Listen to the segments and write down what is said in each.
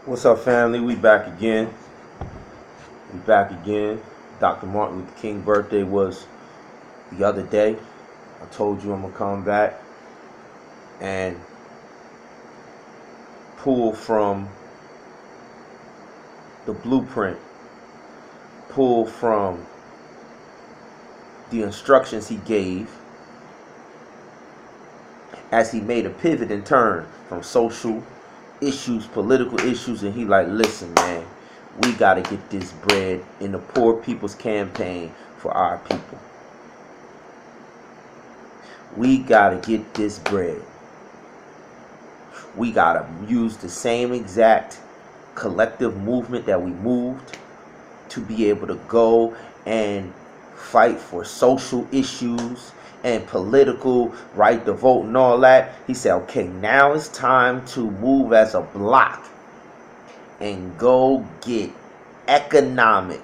What's up, family? We back again. We back again. Dr. Martin Luther King birthday was the other day. I told you I'm gonna come back and pull from the blueprint, pull from the instructions he gave as he made a pivot and turn from social issues, political issues, and he like, listen, man, we gotta get this bread in the poor people's campaign for our people. We gotta get this bread. We gotta use the same exact collective movement that we moved to be able to go and fight for social issues and political right to vote and all that. He said, okay, now it's time to move as a block and go get economic,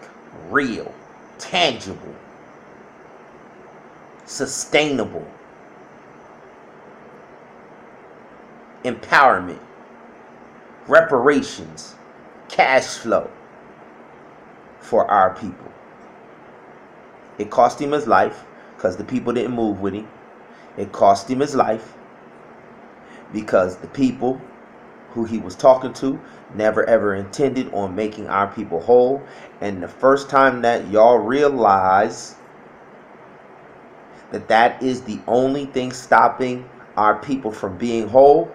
real, tangible, sustainable empowerment, reparations, cash flow for our people. It cost him his life because the people didn't move with him. It cost him his life because the people who he was talking to never ever intended on making our people whole. And the first time that y'all realize that that is the only thing stopping our people from being whole,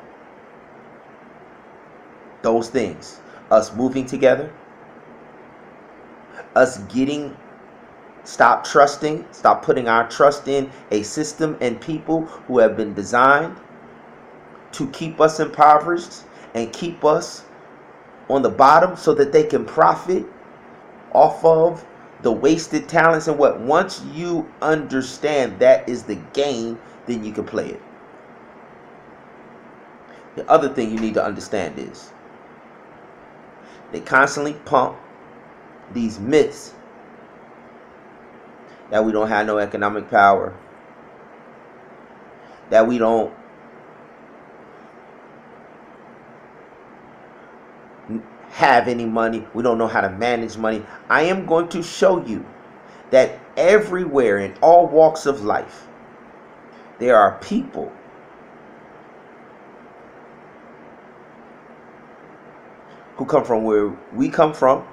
those things, us moving together, us stop trusting, stop putting our trust in a system and people who have been designed to keep us impoverished and keep us on the bottom so that they can profit off of the wasted talents. And what, once you understand that is the game, then you can play it. The other thing you need to understand is they constantly pump these myths that we don't have no economic power, that we don't have any money, we don't know how to manage money. I am going to show you that everywhere in all walks of life, there are people who come from where we come from,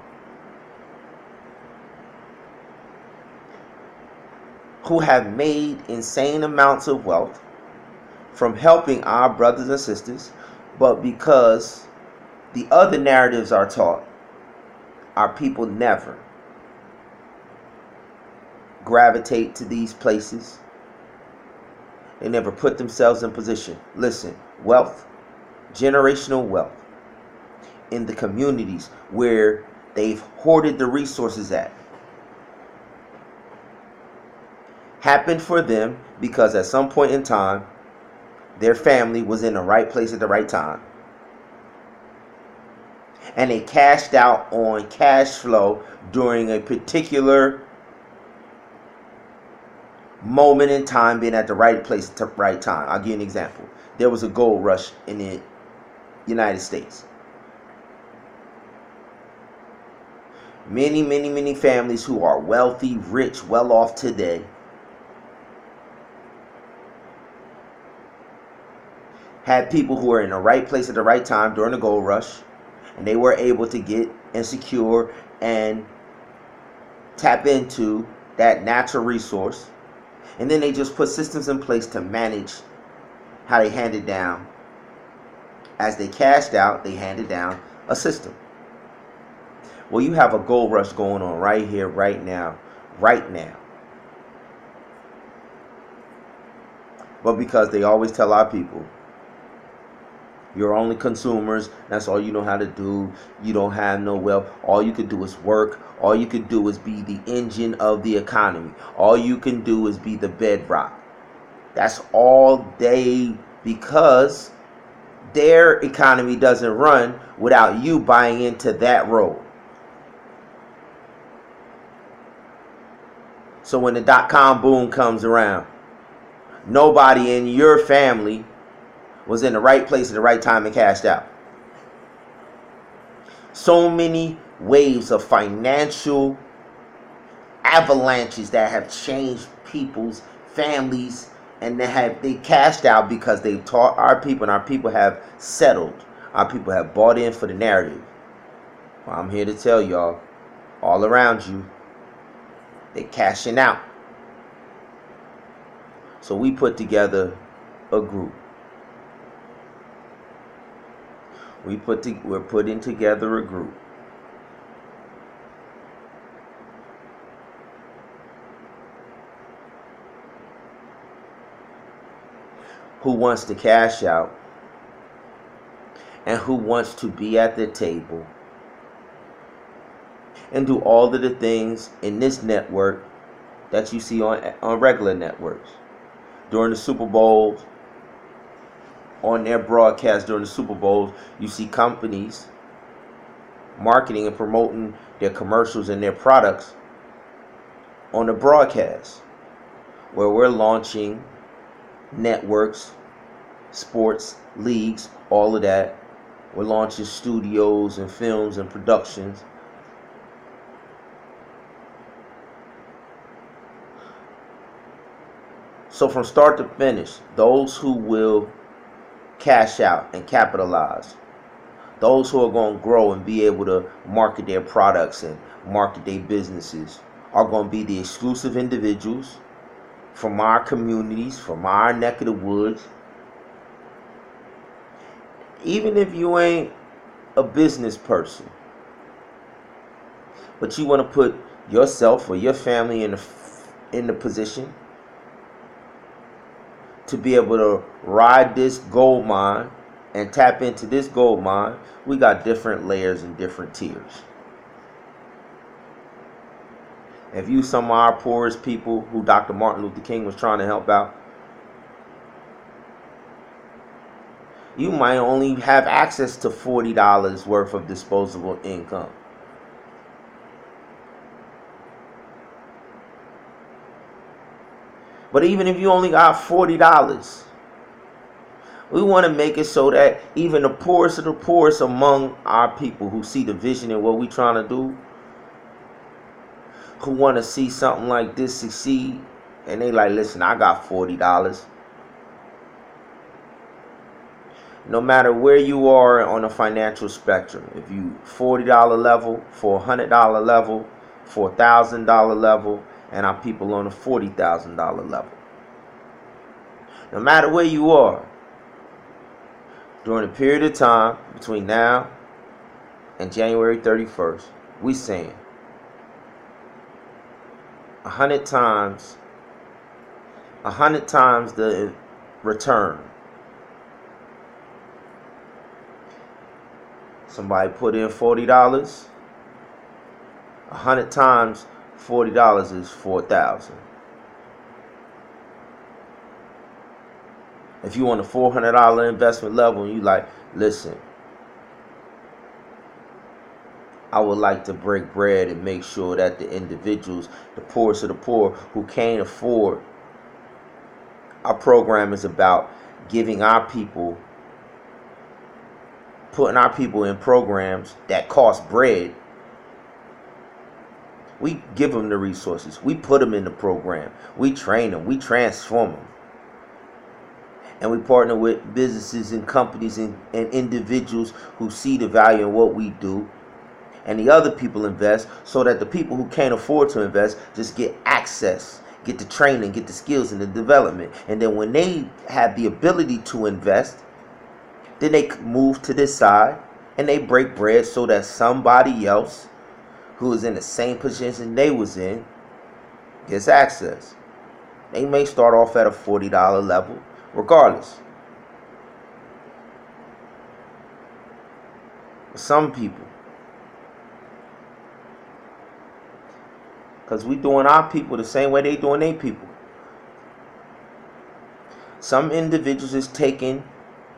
who have made insane amounts of wealth from helping our brothers and sisters, but because the other narratives are taught, our people never gravitate to these places. They never put themselves in position. Listen, wealth, generational wealth, in the communities where they've hoarded the resources at, happened for them because at some point in time their family was in the right place at the right time, and they cashed out on cash flow during a particular moment in time, being at the right place at the right time. I'll give you an example. There was a gold rush in the United States. Many families who are wealthy, rich, well off today had people who were in the right place at the right time during the gold rush, and they were able to get and secure and tap into that natural resource. And then they just put systems in place to manage how they handed down. As they cashed out, they handed down a system. Well, you have a gold rush going on right here, right now. But because they always tell our people, you're only consumers, that's all you know how to do, you don't have no wealth, all you can do is work, all you can do is be the engine of the economy, all you can do is be the bedrock. That's all because their economy doesn't run without you buying into that role. So when the dot-com boom comes around, nobody in your family was in the right place at the right time and cashed out. So many waves of financial avalanches that have changed people's families, and they cashed out because they've taught our people, and our people have settled. Our people have bought in for the narrative. Well, I'm here to tell y'all, all around you, they cashing out. So we put together a group. We're putting together a group. Who wants to cash out and who wants to be at the table and do all of the things in this network that you see on regular networks. During the Super Bowls, on their broadcast during the Super Bowls, you see companies marketing and promoting their commercials and their products on the broadcast, where we're launching networks, sports, leagues, all of that. We're launching studios and films and productions. So from start to finish, those who will cash out and capitalize, those who are going to grow and be able to market their products and market their businesses, are going to be the exclusive individuals from our communities, from our neck of the woods. Even if you ain't a business person, but you want to put yourself or your family in the position to be able to ride this gold mine and tap into this gold mine, we got different layers and different tiers. If you some of our poorest people who Dr. Martin Luther King was trying to help out, you might only have access to $40 worth of disposable income. But even if you only got $40, we want to make it so that even the poorest of the poorest among our people who see the vision in what we're trying to do, who want to see something like this succeed, and they like, listen, I got $40. No matter where you are on a financial spectrum, if you $40 level, for $100 level, for $1,000 level, and our people on a $40,000 level. No matter where you are, during a period of time between now and January 31st, we saying 100 times the return. Somebody put in $40, 100 times $40 is $4,000. If you want a $400 investment level and you like, listen, I would like to break bread and make sure that the individuals, the poorest of the poor who can't afford, our program is about giving our people, putting our people in programs that cost bread. We give them the resources. We put them in the program. We train them. We transform them. And we partner with businesses and companies and individuals who see the value in what we do. And the other people invest so that the people who can't afford to invest just get access, get the training, get the skills and the development. And then when they have the ability to invest, then they move to this side and they break bread so that somebody else who is in the same position they was in gets access. They may start off at a $40 level regardless. Some people, because we doing our people the same way they doing their people. Some individuals is taking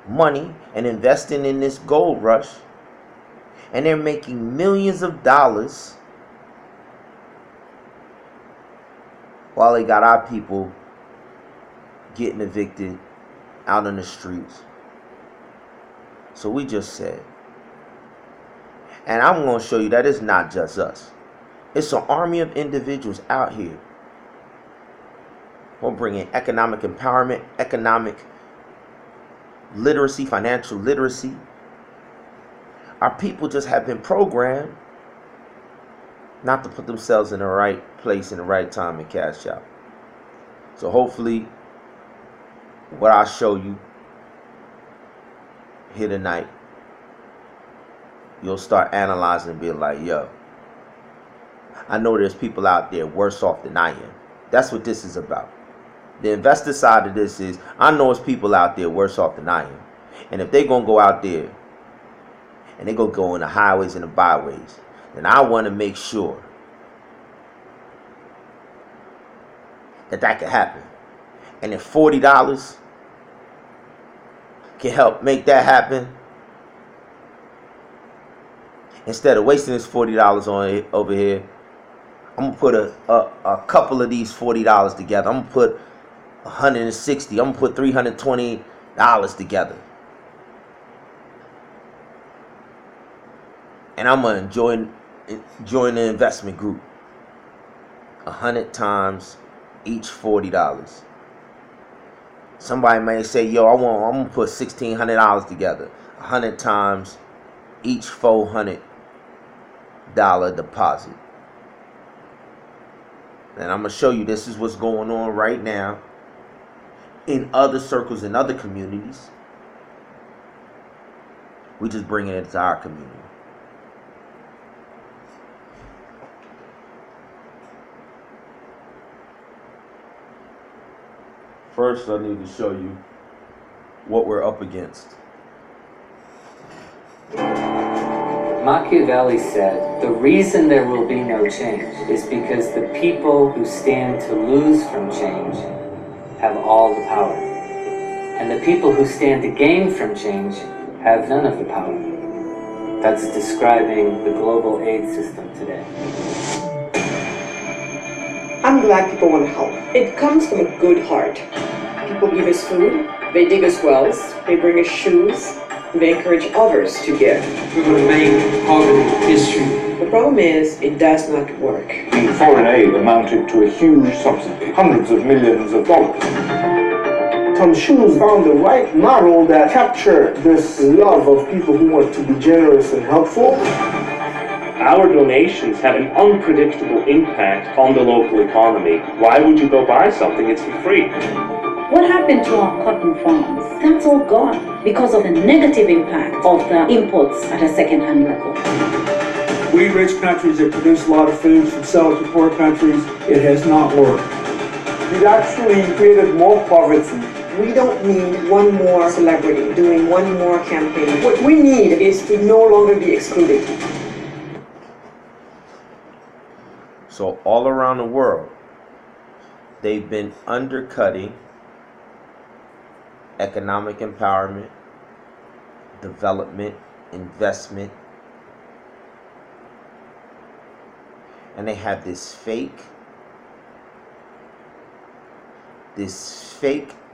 money and investing in this gold rush, and they're making millions of dollars while they got our people getting evicted out on the streets. So we just said, And I'm going to show you that it's not just us. It's an army of individuals out here. We're bringing economic empowerment, economic literacy, financial literacy. Our people just have been programmed not to put themselves in the right place in the right time and cash out. So hopefully what I show you here tonight, you'll start analyzing and be like, yo, I know there's people out there worse off than I am. That's what this is about. The investor side of this is, I know there's people out there worse off than I am. And if they're going to go out there and they're going to go in the highways and the byways, then I want to make sure that can happen. And if $40 can help make that happen, instead of wasting this $40 on it over here, I'm going to put a couple of these $40 together. I'm going to put $160. I'm going to put $320 together. And I'm going to join the investment group 100 times each $40. Somebody may say, yo, I'm going to put $1,600 together 100 times each $400 deposit. And I'm going to show you this is what's going on right now in other circles, in other communities. We just bringing it to our community. First, I need to show you what we're up against. Machiavelli said, the reason there will be no change is because the people who stand to lose from change have all the power. And the people who stand to gain from change have none of the power. That's describing the global aid system today. I'm glad people want to help. It comes from a good heart. People give us food, they dig us wells, they bring us shoes, they encourage others to give. We will make poverty history. The problem is, it does not work. The foreign aid amounted to a huge subsidy, hundreds of millions of dollars. Tom Shoes found the right model that captured this love of people who want to be generous and helpful. Our donations have an unpredictable impact on the local economy. Why would you go buy something? It's for free. What happened to our cotton farms? That's all gone because of the negative impact of the imports at a second-hand level. We rich countries that produce a lot of food should sell it to poor countries. It has not worked. It actually created more poverty. We don't need one more celebrity doing one more campaign. What we need is to no longer be excluded. So all around the world, they've been undercutting economic empowerment, development, investment. And they have this fake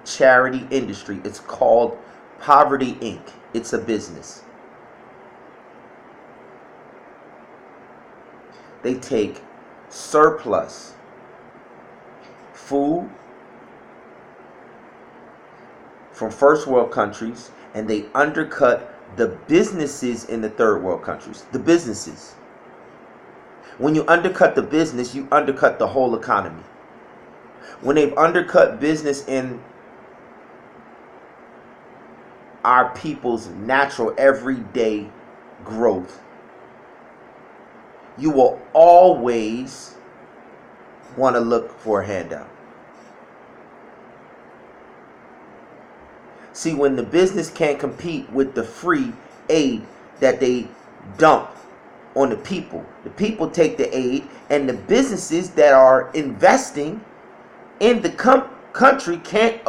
charity industry. It's called Poverty Inc. It's a business. They take surplus food from first world countries and they undercut the businesses in the third world countries. The businesses. When you undercut the business, you undercut the whole economy. When they've undercut business in our people's natural everyday growth, you will always want to look for a handout. See, when the business can't compete with the free aid that they dump on the people take the aid, and the businesses that are investing in the country can't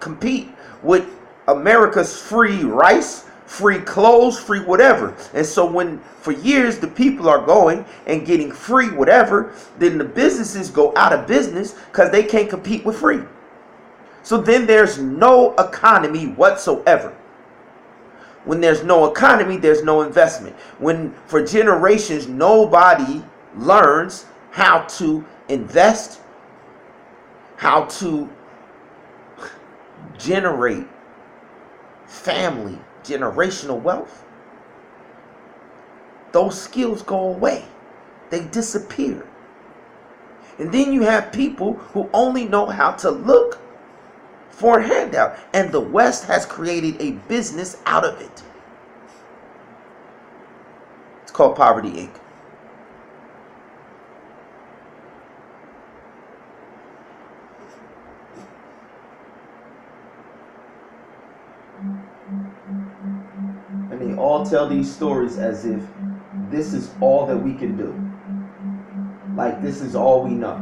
compete with America's free rice, free clothes, free whatever. And so when for years the people are going and getting free whatever, then the businesses go out of business because they can't compete with free. So then there's no economy whatsoever. When there's no economy, there's no investment. When for generations nobody learns how to invest, how to generate family, generational wealth, those skills go away. They disappear. And then you have people who only know how to look for a handout. And the West has created a business out of it. It's called Poverty Inc. And they all tell these stories as if this is all that we can do. Like this is all we know.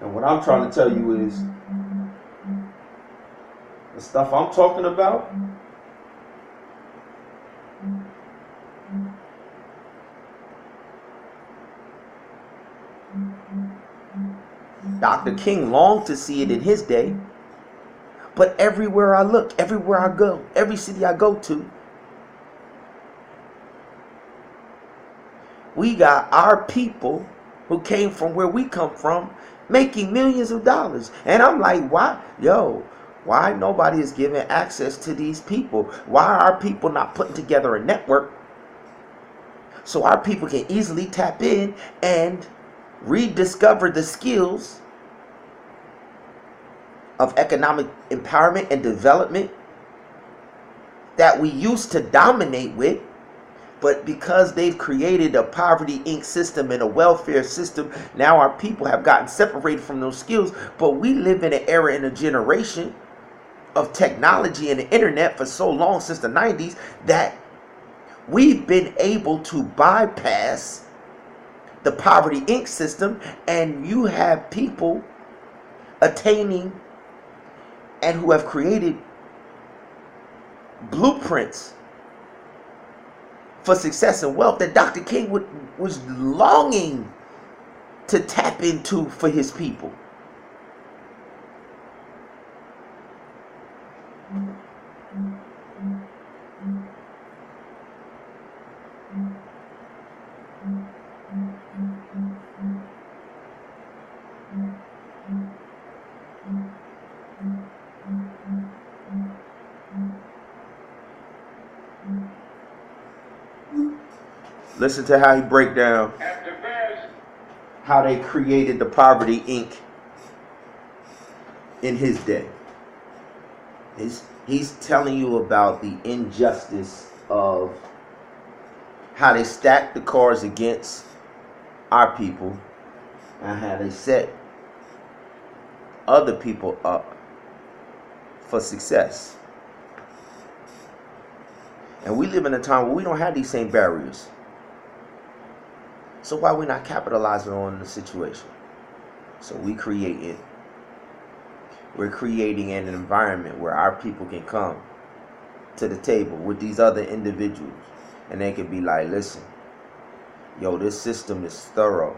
And what I'm trying to tell you is the stuff I'm talking about Dr. King longed to see it in his day, but everywhere I look, everywhere I go, every city I go to, we got our people who came from where we come from making millions of dollars. And I'm like, why? Why nobody is giving access to these people? Why are people not putting together a network so our people can easily tap in and rediscover the skills of economic empowerment and development that we used to dominate with? But because they've created a Poverty Inc. system and a welfare system, now our people have gotten separated from those skills. But we live in an era, in a generation of technology and the internet for so long, since the 90s, that we've been able to bypass the Poverty Inc. system, and you have people attaining and who have created blueprints for success and wealth that Dr. King was longing to tap into for his people. Listen to how he break down how they created the Poverty Inc. in his day. He's telling you about the injustice of how they stacked the cards against our people and how they set other people up for success. And we live in a time where we don't have these same barriers. So why are we not capitalizing on the situation? So we're creating an environment where our people can come to the table with these other individuals, and they can be like, listen, yo, this system is thorough.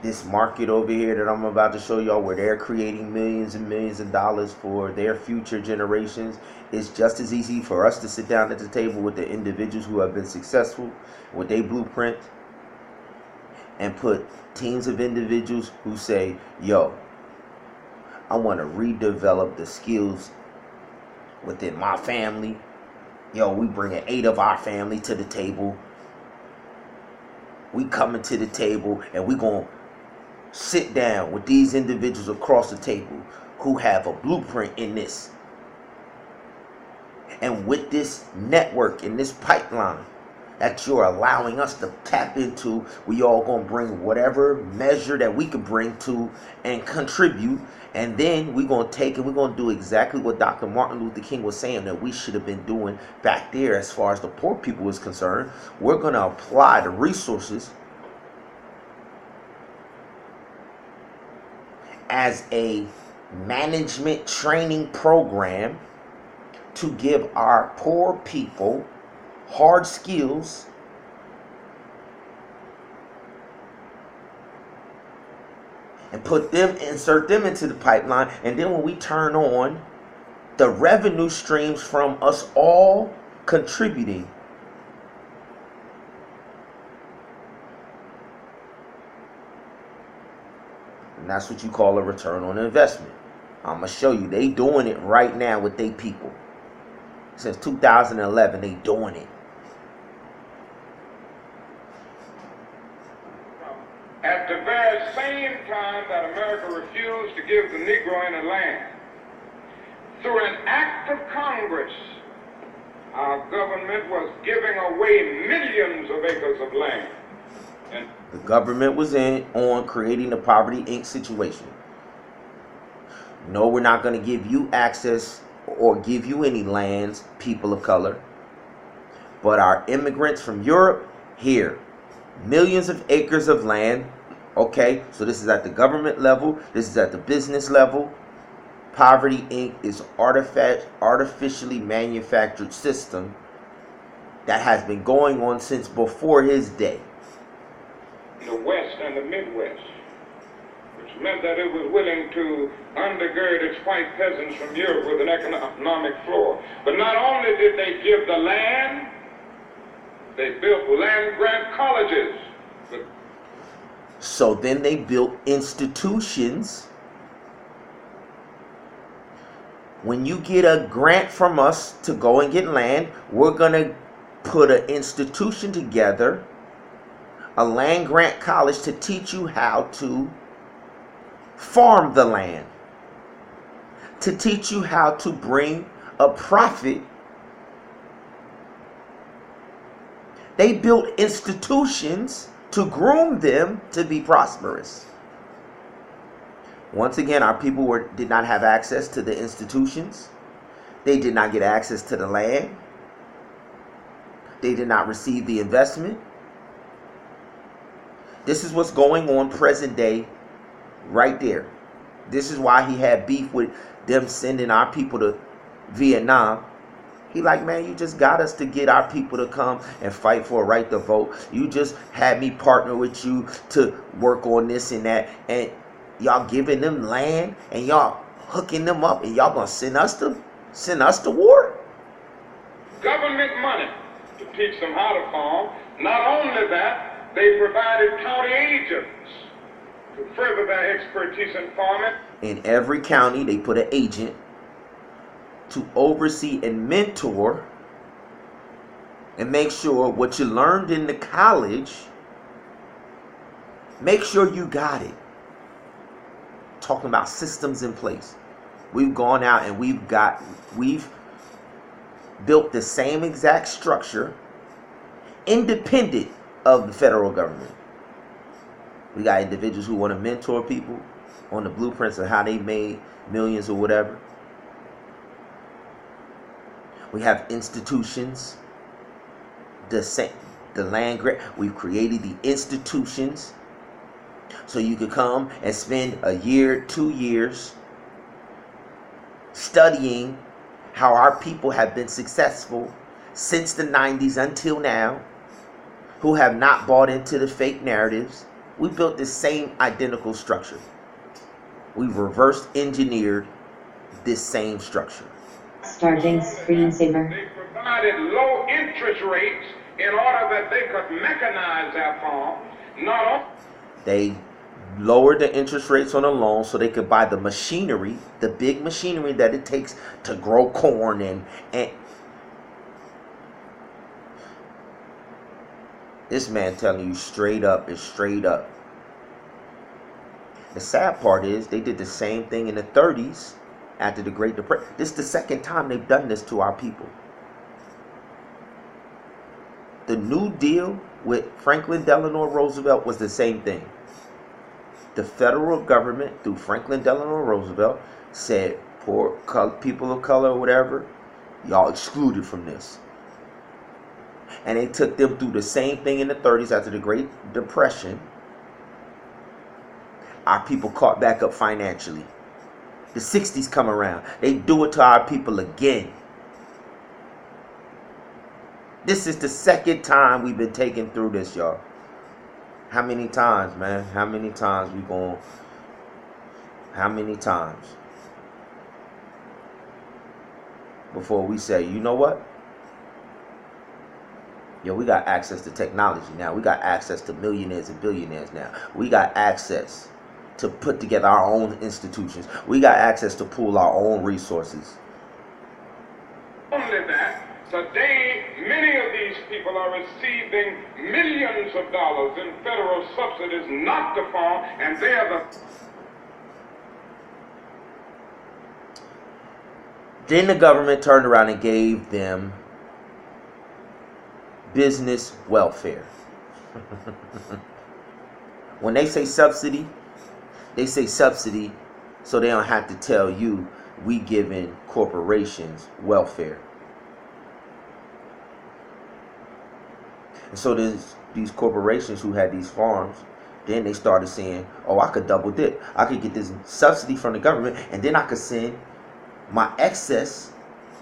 This market over here that I'm about to show y'all, where they're creating millions and millions of dollars for their future generations, it's just as easy for us to sit down at the table with the individuals who have been successful with their blueprint and put teams of individuals who say, yo, I want to redevelop the skills within my family. Yo, we bringing 8 of our family to the table. We coming to the table and we going to sit down with these individuals across the table who have a blueprint in this. And with this network and this pipeline that you're allowing us to tap into, we all gonna bring whatever measure that we can bring to and contribute. And then we're gonna take and we're gonna do exactly what Dr. Martin Luther King was saying that we should have been doing back there as far as the poor people is concerned. We're gonna apply the resources as a management training program to give our poor people hard skills and insert them into the pipeline, and then when we turn on the revenue streams from us all contributing, and that's what you call a return on investment. I'm gonna show you. They doing it right now with they people. Since 2011, they doing it. At the very same time that America refused to give the Negro any land, through an act of Congress, our government was giving away millions of acres of land. And the government was on creating the Poverty Inc. situation. No, we're not going to give you access or give you any lands, people of color. But our immigrants from Europe, here, millions of acres of land. Okay, so this is at the government level. This is at the business level. Poverty Inc. is artificially manufactured system that has been going on since before his day. The West and the Midwest, which meant that it was willing to undergird its white peasants from Europe with an economic floor. But not only did they give the land, they built land grant colleges. So then they built institutions. When you get a grant from us to go and get land, we're going to put an institution together, a land grant college, to teach you how to farm the land, to teach you how to bring a profit. They built institutions to groom them to be prosperous. Once again, our people did not have access to the institutions. They did not get access to the land. They did not receive the investment. This is what's going on present day right there. This is why he had beef with them sending our people to Vietnam. He like, man, you just got us to get our people to come and fight for a right to vote. You just had me partner with you to work on this and that, and y'all giving them land and y'all hooking them up, and y'all gonna send us to war? Government money to teach them how to farm. Not only that, they provided county agents to further their expertise in farming. In every county, they put an agent to oversee and mentor and make sure what you learned in the college, make sure you got it. Talking about systems in place. We've gone out and we've built the same exact structure independent of the federal government. We got individuals who want to mentor people on the blueprints of how they made millions or whatever. We have institutions, the land grant. We've created the institutions so you could come and spend a year, 2 years studying how our people have been successful since the 90s until now, who have not bought into the fake narratives. We built the same identical structure. We've reverse engineered this same structure. Starting screensaver. They provided low interest rates in order that they could mechanize their farm. They lowered the interest rates on the loan so they could buy the machinery, the big machinery that it takes to grow corn and this man telling you straight up is straight up. The sad part is they did the same thing in the 30s after the Great Depression. This is the second time they've done this to our people. The New Deal with Franklin Delano Roosevelt was the same thing. The federal government, through Franklin Delano Roosevelt, said poor people of color or whatever, y'all excluded from this. And they took them through the same thing in the 30s after the Great Depression. Our people caught back up financially. The 60s come around. They do it to our people again. This is the second time we've been taken through this, y'all. How many times, man? How many times we going? How many times? Before we say, you know what? Yo, we got access to technology now. We got access to millionaires and billionaires now. We got access to put together our own institutions. We got access to pool our own resources. Only that, today, many of these people are receiving millions of dollars in federal subsidies not to farm, and they are the... Then the government turned around and gave them business welfare. When they say subsidy so they don't have to tell you we giving corporations welfare. And so these corporations who had these farms, then they started saying, oh, I could double dip. I could get this subsidy from the government, and then I could send my excess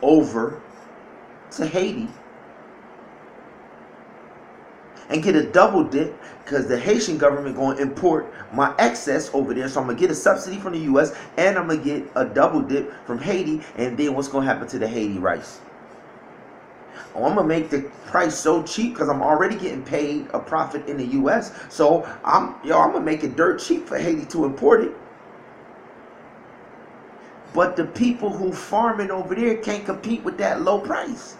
over to Haiti and get a double dip, because the Haitian government going to import my excess over there. So I'm going to get a subsidy from the U.S. and I'm going to get a double dip from Haiti. And then what's going to happen to the Haiti rice? Oh, I'm going to make the price so cheap because I'm already getting paid a profit in the U.S. So I'm going to make it dirt cheap for Haiti to import it. But the people who farm it over there can't compete with that low price.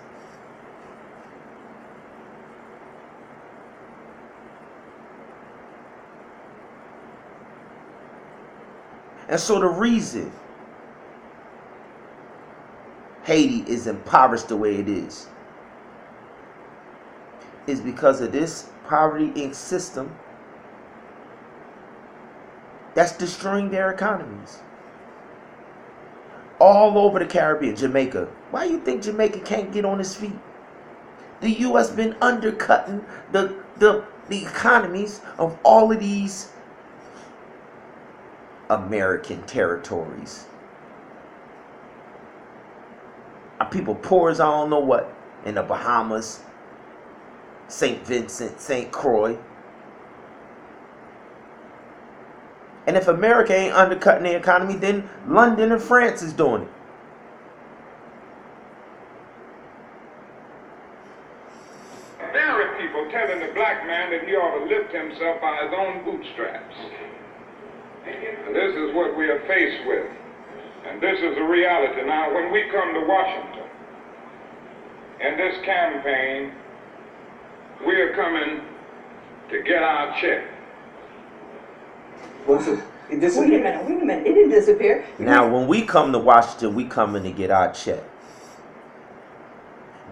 And so the reason Haiti is impoverished the way it is because of this poverty inc system that's destroying their economies. All over the Caribbean, Jamaica. Why do you think Jamaica can't get on its feet? The U.S. been undercutting the economies of all of these American territories. Our people poor as I don't know what in the Bahamas, St. Vincent, St. Croix. And if America ain't undercutting the economy, then London and France is doing it. There are people telling the black man that he ought to lift himself by his own bootstraps. And this is what we are faced with. And this is a reality. Now, when we come to Washington, in this campaign, we are coming to get our check. It disappeared. Wait a minute. It didn't disappear. Now, when we come to Washington, we coming to get our check.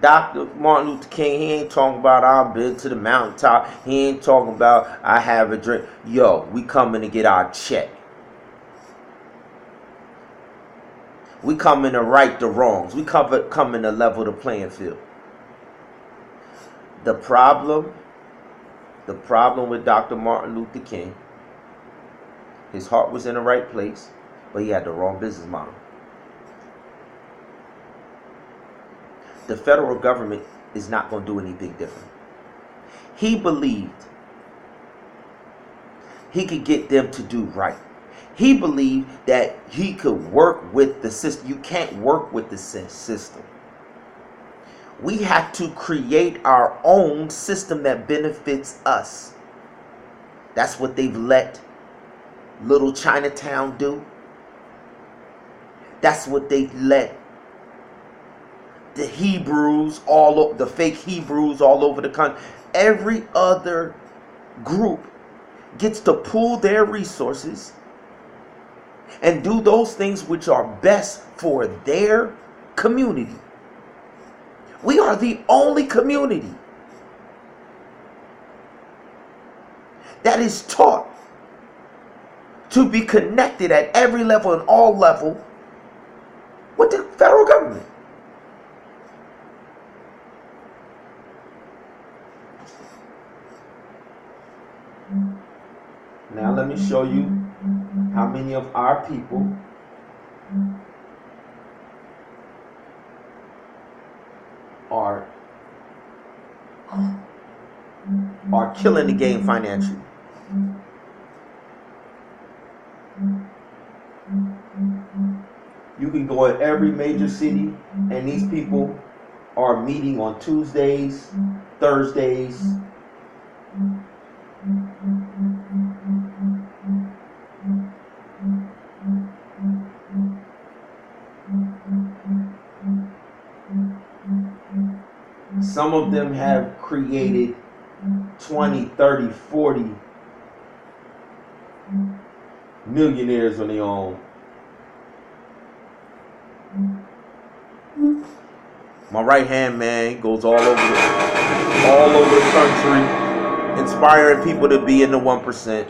Dr. Martin Luther King, he ain't talking about I've been to the mountaintop. He ain't talking about I have a drink. Yo, we coming to get our check. We coming to right the wrongs. We coming to level the playing field. The problem with Dr. Martin Luther King, his heart was in the right place, but he had the wrong business model. The federal government is not going to do anything different. He believed he could get them to do right. He believed that he could work with the system. You can't work with the system. We have to create our own system that benefits us. That's what they've let Little Chinatown do. That's what they let the Hebrews, the fake Hebrews all over the country. Every other group gets to pool their resources and do those things which are best for their community. We are the only community that is taught to be connected at every level and all level with the federal government. Now let me show you how many of our people are killing the game financially. You can go at every major city, and these people are meeting on Tuesdays, Thursdays. Some of them have created 20, 30, 40 millionaires on their own. My right hand man goes all over the country, inspiring people to be in the 1%.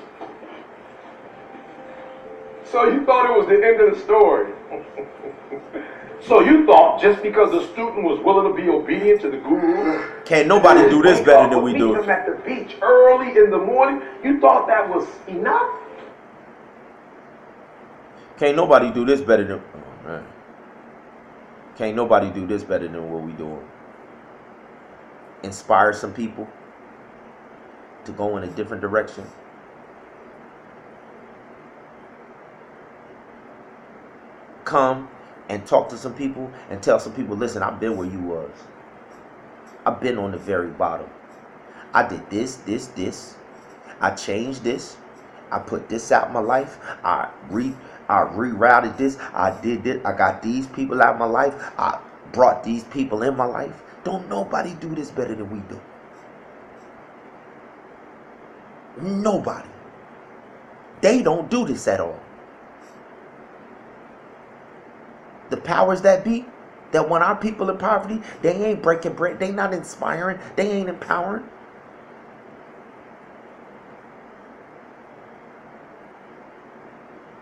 So you thought it was the end of the story. So you thought just because the student was willing to be obedient to the guru, can't nobody do this better than we do. Meet him at the beach early in the morning, you thought that was enough? Can't nobody do this better than. Oh, man. Can't nobody do this better than what we doing. Inspire some people to go in a different direction. Come and talk to some people and tell some people, listen, I've been where you was. I've been on the very bottom. I did this. I changed this. I put this out in my life. I rerouted this. I did this. I got these people out of my life. I brought these people in my life. Don't nobody do this better than we do. Nobody. They don't do this at all. The powers that be, that want our people in poverty, they ain't breaking bread. They not inspiring. They ain't empowering.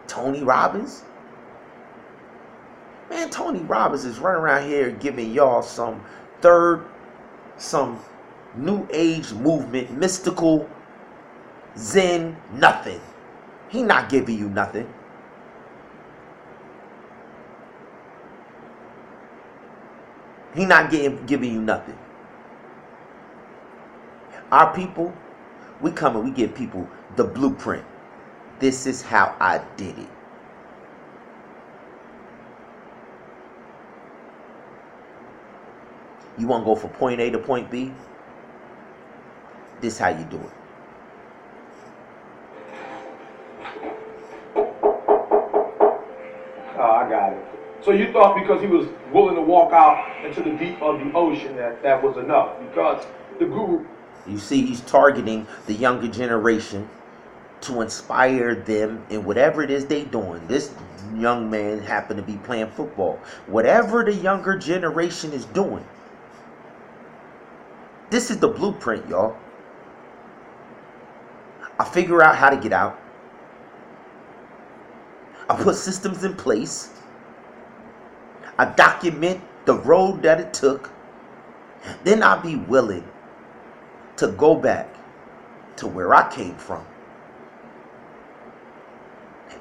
Tony Robbins? Man, Tony Robbins is running around here giving y'all some new age movement, mystical, Zen, nothing. He not giving you nothing. He not giving you nothing. Our people, we come and we give people the blueprint. This is how I did it. You want to go from point A to point B? This is how you do it. Oh, I got it. So you thought because he was willing to walk out into the deep of the ocean that was enough? Because the guru... You see, he's targeting the younger generation to inspire them in whatever it is they doing. This young man happened to be playing football. Whatever the younger generation is doing, this is the blueprint, y'all. I figure out how to get out. I put systems in place. I document the road that it took. Then I'll be willing to go back to where I came from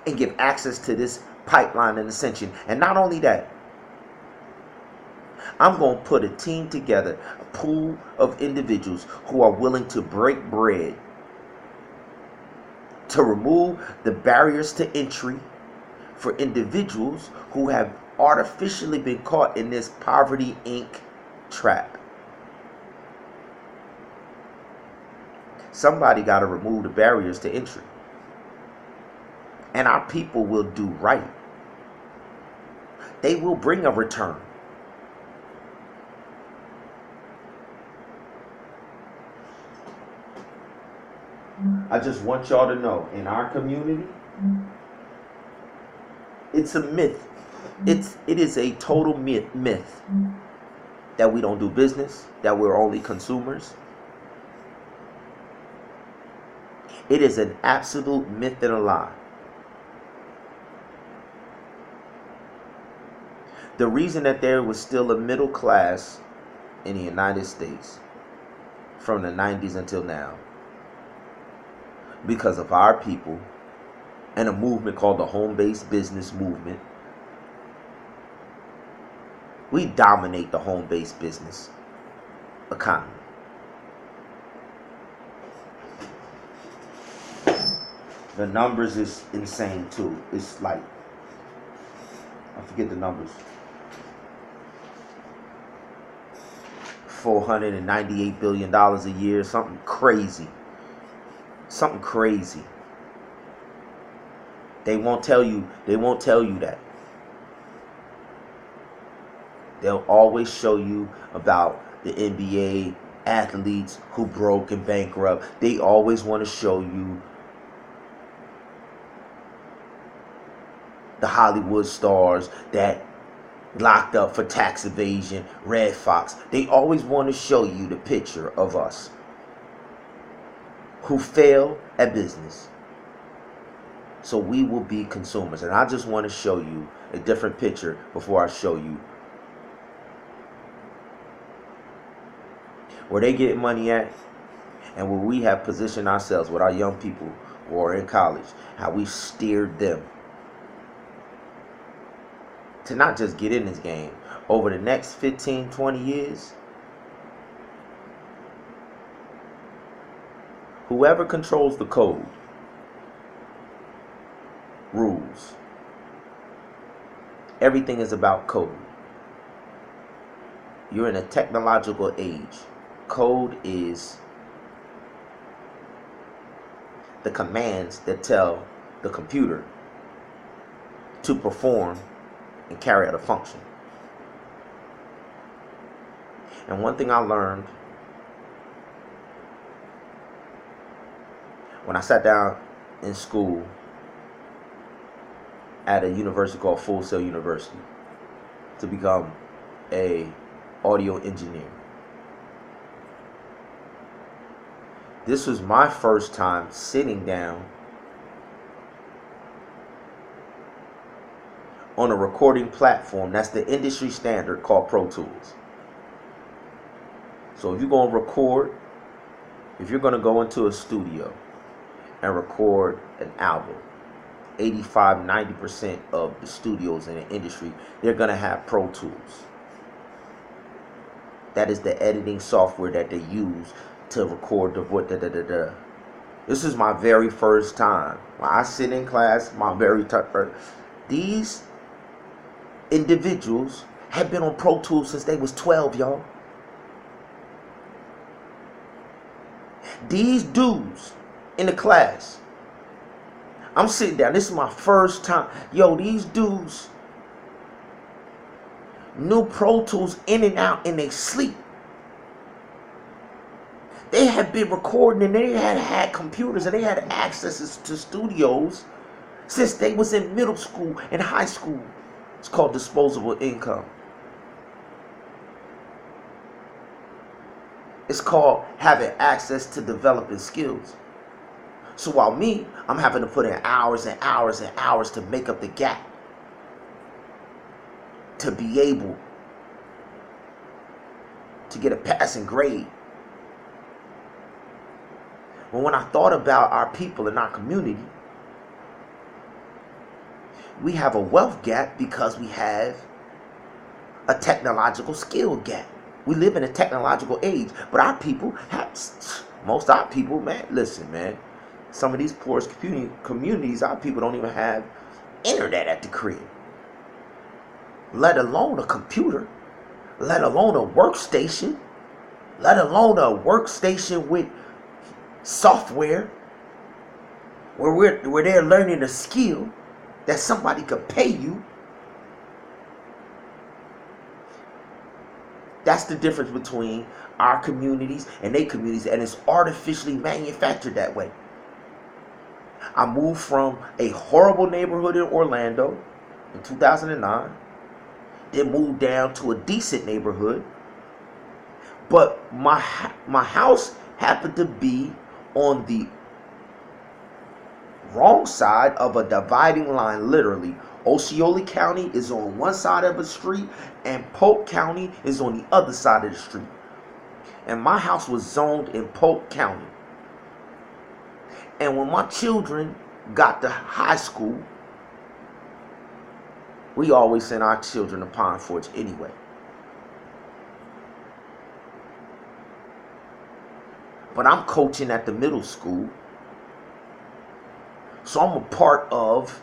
and give access to this pipeline and ascension. And not only that, I'm going to put a team together, a pool of individuals who are willing to break bread, to remove the barriers to entry for individuals who have artificially been caught in this Poverty Inc. trap. Somebody got to remove the barriers to entry. And our people will do right. They will bring a return. I just want y'all to know, in our community, it's a myth. It is a total myth that we don't do business, that we're only consumers. It is an absolute myth and a lie. The reason that there was still a middle class in the United States from the 90s until now, because of our people and a movement called the home-based business movement. We dominate the home-based business economy. The numbers is insane too. It's like, I forget the numbers. $498 billion a year, something crazy. Something crazy. They won't tell you that. They'll always show you about the NBA athletes who broke and bankrupt. They always want to show you the Hollywood stars that locked up for tax evasion, Red Fox. They always want to show you the picture of us who fail at business. So we will be consumers. And I just want to show you a different picture before I show you where they get money at and where we have positioned ourselves with our young people who are in college, how we steered them to not just get in this game. Over the next 15, 20 years, whoever controls the code rules. Everything is about code. You're in a technological age. Code is the commands that tell the computer to perform and carry out a function. And one thing I learned when I sat down in school at a university called Full Sail University to become a audio engineer. This was my first time sitting down on a recording platform that's the industry standard called Pro Tools. So if you're going to record, if you're going to go into a studio and record an album, 85-90% of the studios in the industry, they're going to have Pro Tools. That is the editing software that they use to record the voice. This is my very first time. When I sit in class, these individuals have been on Pro Tools since they was 12, y'all. These dudes in the class, I'm sitting down, this is my first time. Yo, these dudes knew Pro Tools in and out in their sleep. They had been recording and they had computers and they had access to studios since they was in middle school and high school. It's called disposable income. It's called having access to developing skills. So while me, I'm having to put in hours and hours and hours to make up the gap, to be able to get a passing grade. But when I thought about our people in our community, we have a wealth gap because we have a technological skill gap. We live in a technological age, but our people have, most of our people, man, listen, man, some of these poorest communities, our people don't even have internet at the crib, let alone a computer, let alone a workstation, with software where they're learning a skill that somebody could pay you. That's the difference between our communities and their communities, and it's artificially manufactured that way. I moved from a horrible neighborhood in Orlando in 2009, then moved down to a decent neighborhood, but my house happened to be on the wrong side of a dividing line, literally. Osceola County is on one side of the street and Polk County is on the other side of the street. And my house was zoned in Polk County. And when my children got to high school, we always send our children to Pine Forge anyway. But I'm coaching at the middle school. So I'm a part of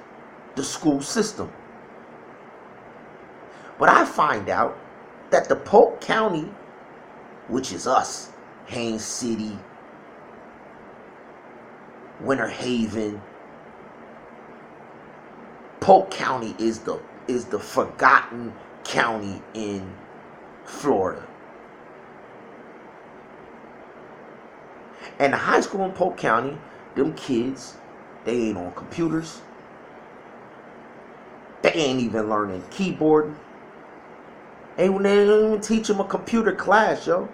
the school system. But I find out that the Polk County, which is us, Haines City, Winter Haven, Polk County is the forgotten county in Florida. And the high school in Polk County, them kids, they ain't on computers. They ain't even learning keyboarding. They don't even teach them a computer class, yo.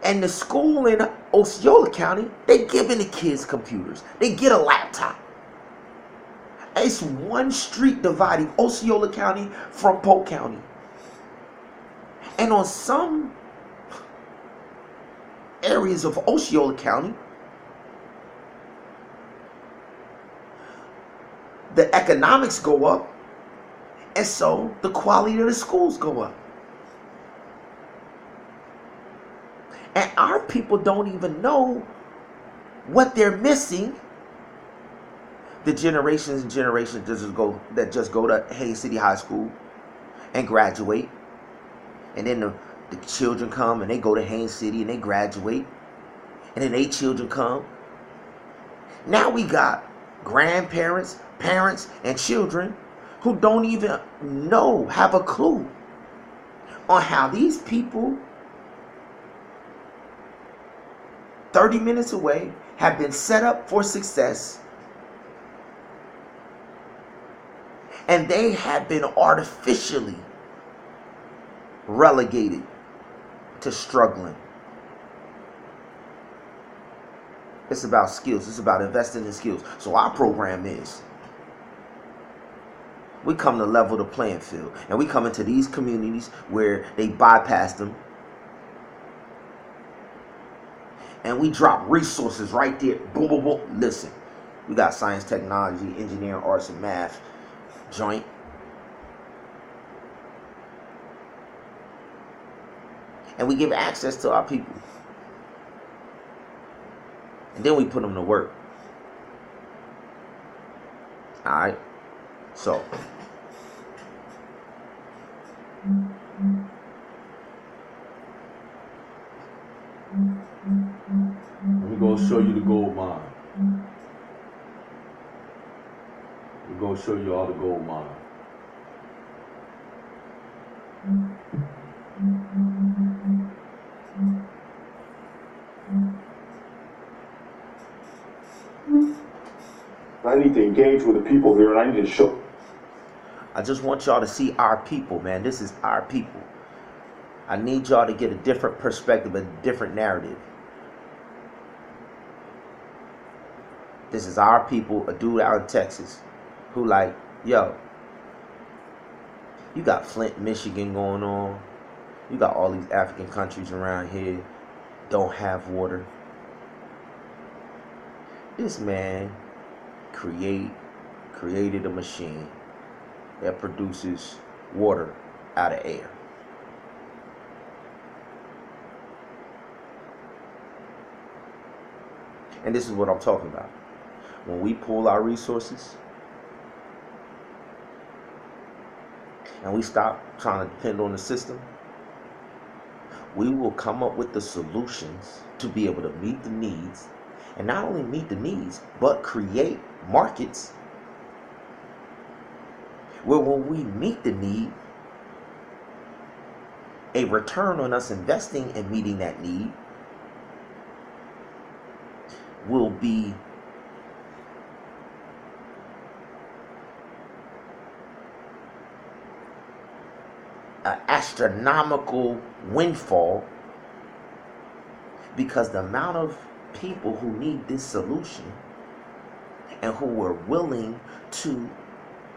And the school in Osceola County, they giving the kids computers. They get a laptop. It's one street dividing Osceola County from Polk County. And on some areas of Osceola County, the economics go up, and so the quality of the schools go up. And our people don't even know what they're missing. The generations and generations that just go to Haines City High School and graduate. And then the children come and they go to Haines City and they graduate. And then their children come. Now we got grandparents, parents, and children who don't even have a clue on how these people 30 minutes away have been set up for success, and they have been artificially relegated to struggling. It's about skills. It's about investing in skills. So our program is, we come to level the playing field, and we come into these communities where they bypass them, and we drop resources right there. Boom, boom, boom. Listen, we got science, technology, engineering, arts, and math joint. And we give access to our people. And then we put them to work. Alright? So. Let me go show you the gold mine. We're going to show you all the gold mine. I need to engage with the people here, and I need to show. I just want y'all to see our people, man. This is our people. I need y'all to get a different perspective, a different narrative. This is our people, a dude out in Texas who like, yo, you got Flint, Michigan going on. You got all these African countries around here don't have water. This man created a machine that produces water out of air. And this is what I'm talking about. When we pull our resources and we stop trying to depend on the system, we will come up with the solutions to be able to meet the needs, and not only meet the needs, but create markets where when we meet the need, a return on us investing and meeting that need will be an astronomical windfall, because the amount of people who need this solution and who are willing to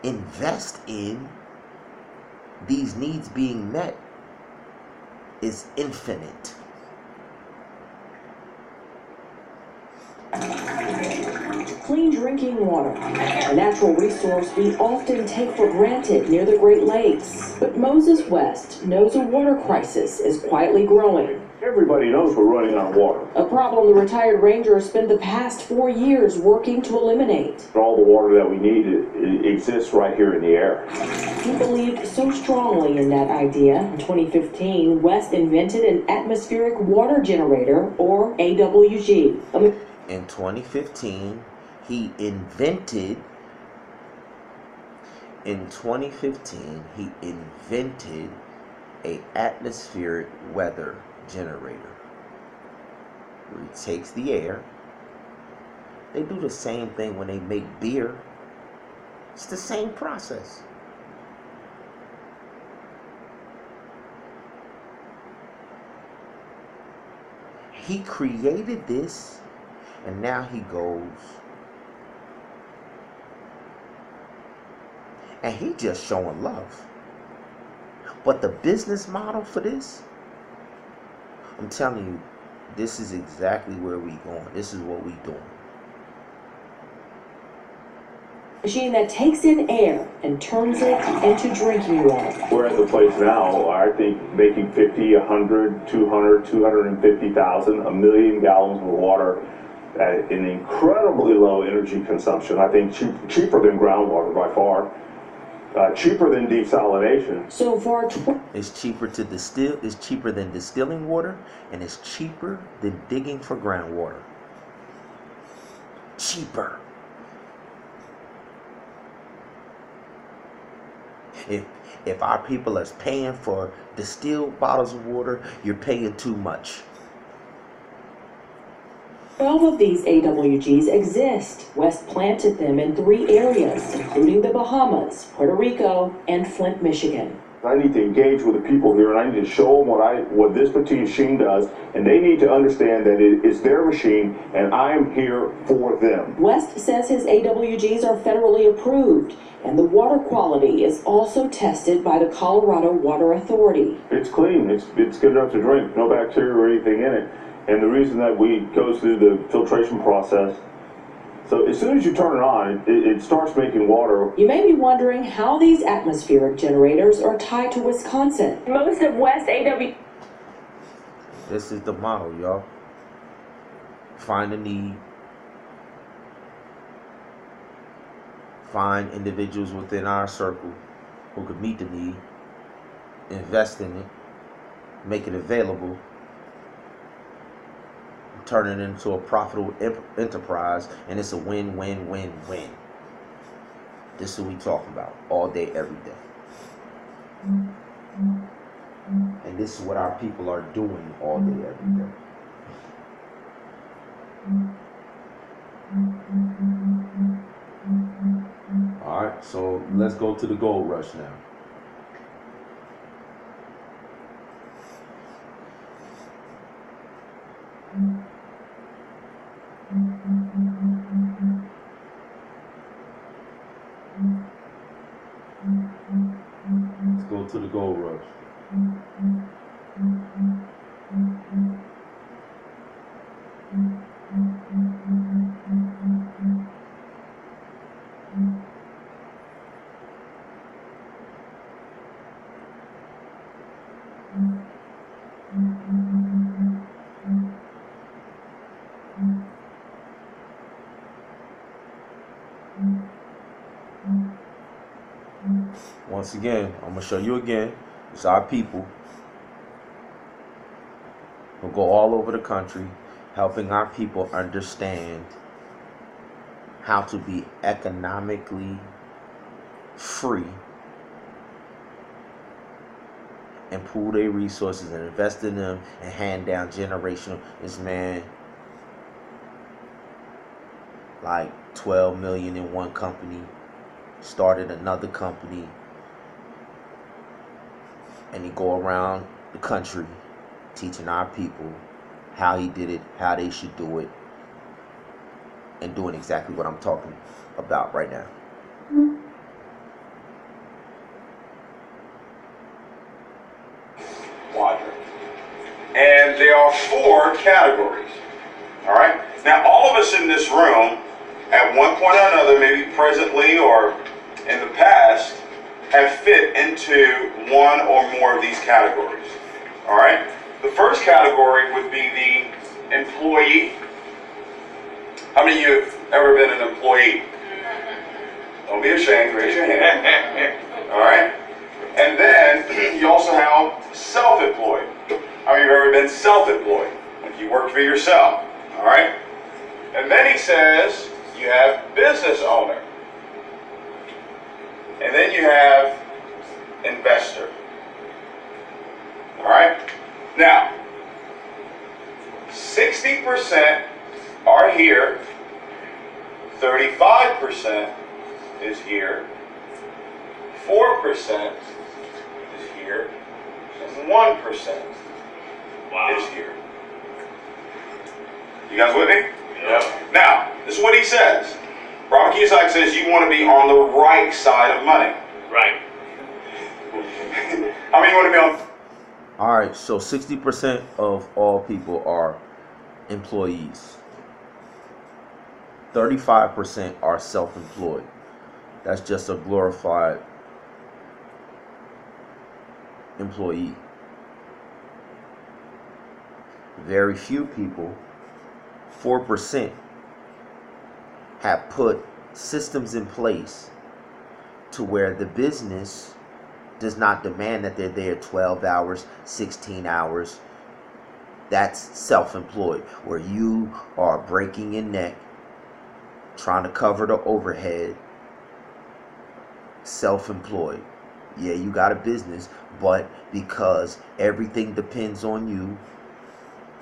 invest in these needs being met is infinite. clean drinking water, a natural resource we often take for granted near the Great Lakes. But Moses West knows a water crisis is quietly growing. Everybody knows we're running out of water. A problem the retired ranger has spent the past 4 years working to eliminate. All the water that we need it exists right here in the air. He believed so strongly in that idea. In 2015, West invented an atmospheric water generator, or AWG. In 2015, he invented a atmospheric weather generator where he takes the air. They do the same thing when they make beer. It's the same process. He created this, and now he goes and he just showing love. But the business model for this, I'm telling you, this is exactly where we going. This is what we doing. Machine that takes in air and turns it into drinking water. We're at the place now, I think, making 50, 100, 200, 250,000, a million gallons of water at an incredibly low energy consumption. I think cheaper than groundwater by far. Cheaper than desalination. So far, it's cheaper to distill. It's cheaper than distilling water, and it's cheaper than digging for groundwater. Cheaper. If our people are paying for distilled bottles of water, you're paying too much. 12 of these AWGs exist. West planted them in 3 areas, including the Bahamas, Puerto Rico, and Flint, Michigan. I need to engage with the people here, and I need to show them what this machine does, and they need to understand that it is their machine, and I am here for them. West says his AWGs are federally approved, and the water quality is also tested by the Colorado Water Authority. It's clean. It's good enough to drink. No bacteria or anything in it. And the reason that we go through the filtration process, so as soon as you turn it on, it starts making water. You may be wondering how these atmospheric generators are tied to Wisconsin. Most of West AW... This is the model, y'all. Find a need. Find individuals within our circle who could meet the need. Invest in it. Make it available. Turn it into a profitable enterprise, and it's a win-win-win-win. This is what we talking about all day, every day. And this is what our people are doing all day, every day. All right, so let's go to the gold rush now. Let's go to the gold rush. Once again, I'm going to show you again. It's our people who go all over the country helping our people understand how to be economically free and pool their resources and invest in them and hand down generational. This man, like 12 million in one company, started another company, and he go around the country teaching our people how he did it, how they should do it, and doing exactly what I'm talking about right now. Quadrant. And there are 4 categories. All right? Now, all of us in this room at one point or another, maybe presently or in the past, have fit into one or more of these categories. All right? The first category would be the employee. How many of you have ever been an employee? Don't be ashamed, raise your hand. All right? And then you also have self-employed. How many of you have ever been self-employed? Like you work for yourself. All right? And then he says you have business owner. And then you have investor. All right? Now, 60% are here, 35% is here, 4% is here, and 1% is here. You guys with me? Yep. Now, this is what he says. Robert Kiyosaki says you want to be on the right side of money. Right. How many want to be on? All right, so 60% of all people are employees. 35% are self-employed. That's just a glorified employee. Very few people, 4%, have put systems in place to where the business does not demand that they're there 12 hours, 16 hours. That's self-employed, where you are breaking your neck, trying to cover the overhead. Self-employed. Yeah, you got a business, but because everything depends on you,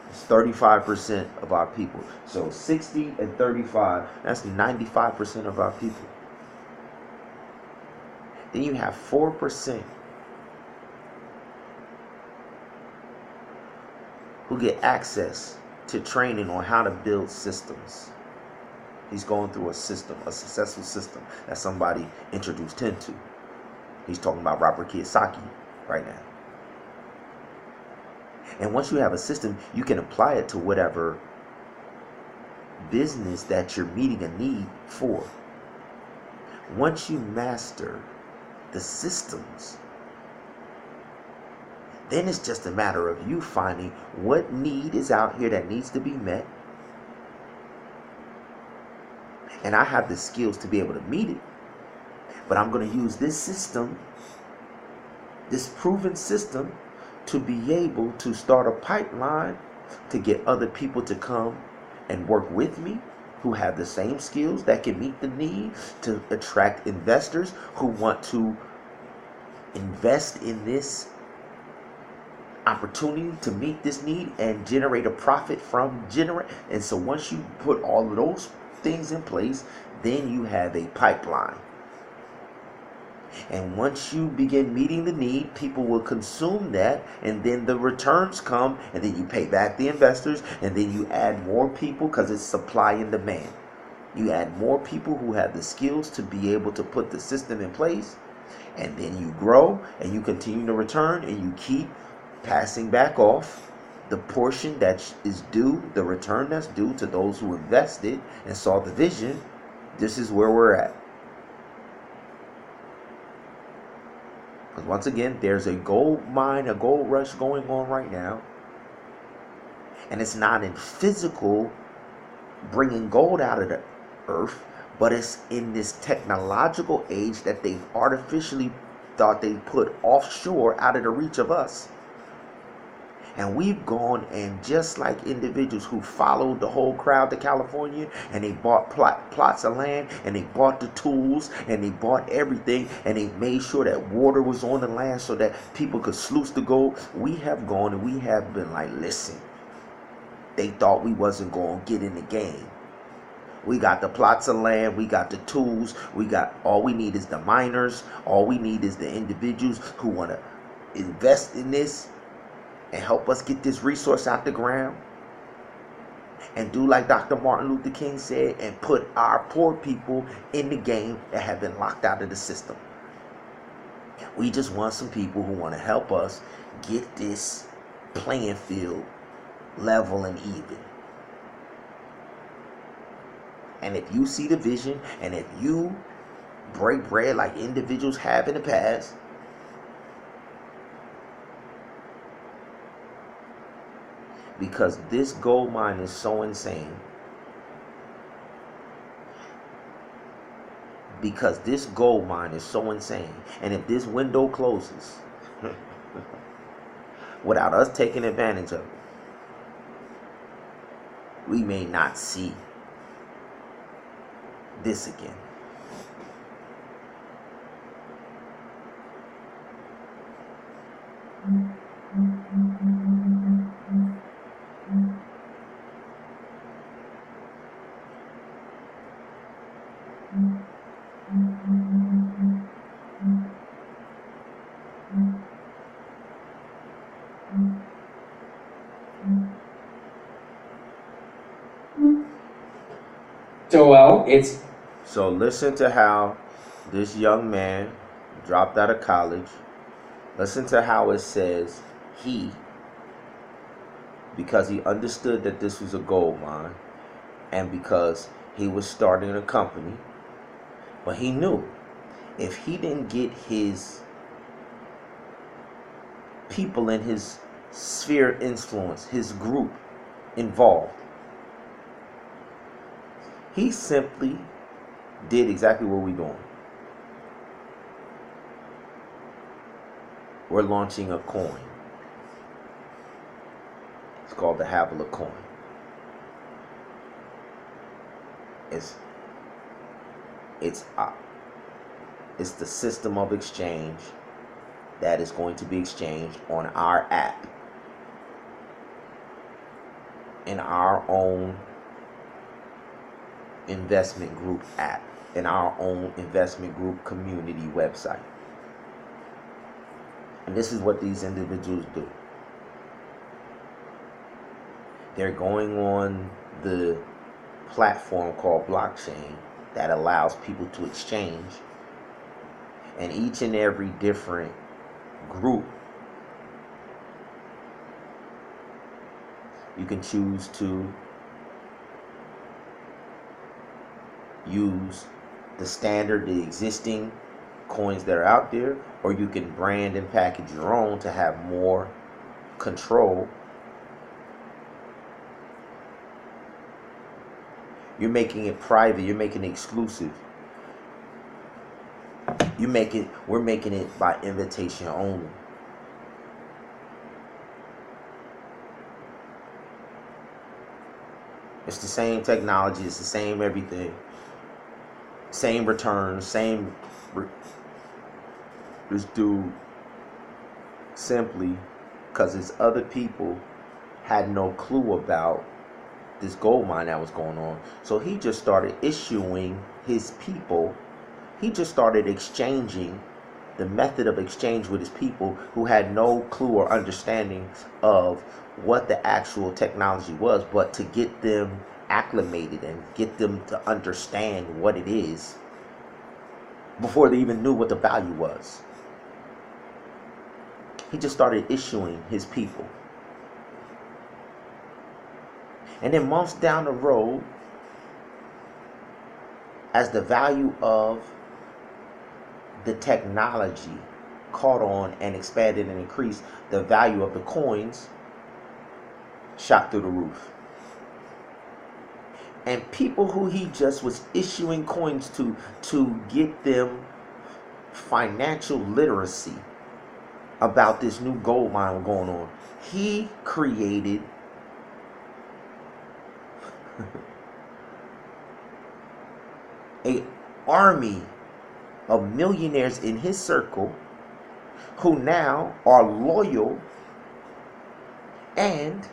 it's 35% of our people. So 60 and 35, that's 95% of our people. Then you have 4% who get access to training on how to build systems. He's going through a system, a successful system that somebody introduced him to. He's talking about Robert Kiyosaki right now. And once you have a system, you can apply it to whatever business that you're meeting a need for. Once you master the systems, then it's just a matter of you finding what need is out here that needs to be met. And I have the skills to be able to meet it. But I'm going to use this system, this proven system, to be able to start a pipeline to get other people to come and work with me who have the same skills that can meet the need, to attract investors who want to invest in this opportunity to meet this need and generate a profit from generate. And so once you put all of those things in place, then you have a pipeline. And once you begin meeting the need, people will consume that, and then the returns come, and then you pay back the investors, and then you add more people because it's supply and demand. You add more people who have the skills to be able to put the system in place, and then you grow, and you continue to return, and you keep passing back off the portion that is due, the return that's due to those who invested and saw the vision. This is where we're at. Because once again, there's a gold mine, a gold rush going on right now. And it's not in physical bringing gold out of the earth, but it's in this technological age that they've artificially thought they put offshore out of the reach of us. And we've gone, and just like individuals who followed the whole crowd to California, and they bought plots of land, and they bought the tools, and they bought everything, and they made sure that water was on the land so that people could sluice the gold. We have gone and we have been like, listen, they thought we wasn't going to get in the game. We got the plots of land, we got the tools, all we need is the miners, all we need is the individuals who want to invest in this and help us get this resource out the ground, and do like Dr. Martin Luther King said, and put our poor people in the game that have been locked out of the system. We just want some people who want to help us get this playing field level and even. And if you see the vision, and if you break bread like individuals have in the past, because this gold mine is so insane, because this gold mine is so insane, and if this window closes without us taking advantage of it, we may not see this again. Joel, So listen to how this young man dropped out of college. Listen to how it says because he understood that this was a gold mine, and because he was starting a company, but he knew if he didn't get his people in his sphere of influence, his group involved, he simply did exactly what we're doing. We're launching a coin. It's called the Havila coin. It's the system of exchange that is going to be exchanged on our app, in our own investment group app, in our own investment group community website. And this is what these individuals do. They're going on the platform called blockchain that allows people to exchange, and each and every different group, you can choose to use the existing coins that are out there, or you can brand and package your own to have more control. You're making it private, you're making it exclusive. We're making it by invitation only. It's the same technology, it's the same everything. Same returns, this dude, simply because his other people had no clue about this gold mine that was going on. So he just started issuing his people, he just started exchanging, the method of exchange with his people who had no clue or understanding of what the actual technology was, but to get them acclimated and get them to understand what it is before they even knew what the value was. He just started issuing his people. And then months down the road, as the value of the technology caught on and expanded and increased, the value of the coins shot through the roof. And people who he just was issuing coins to get them financial literacy about this new gold mine going on, he created an army of millionaires in his circle who now are loyal and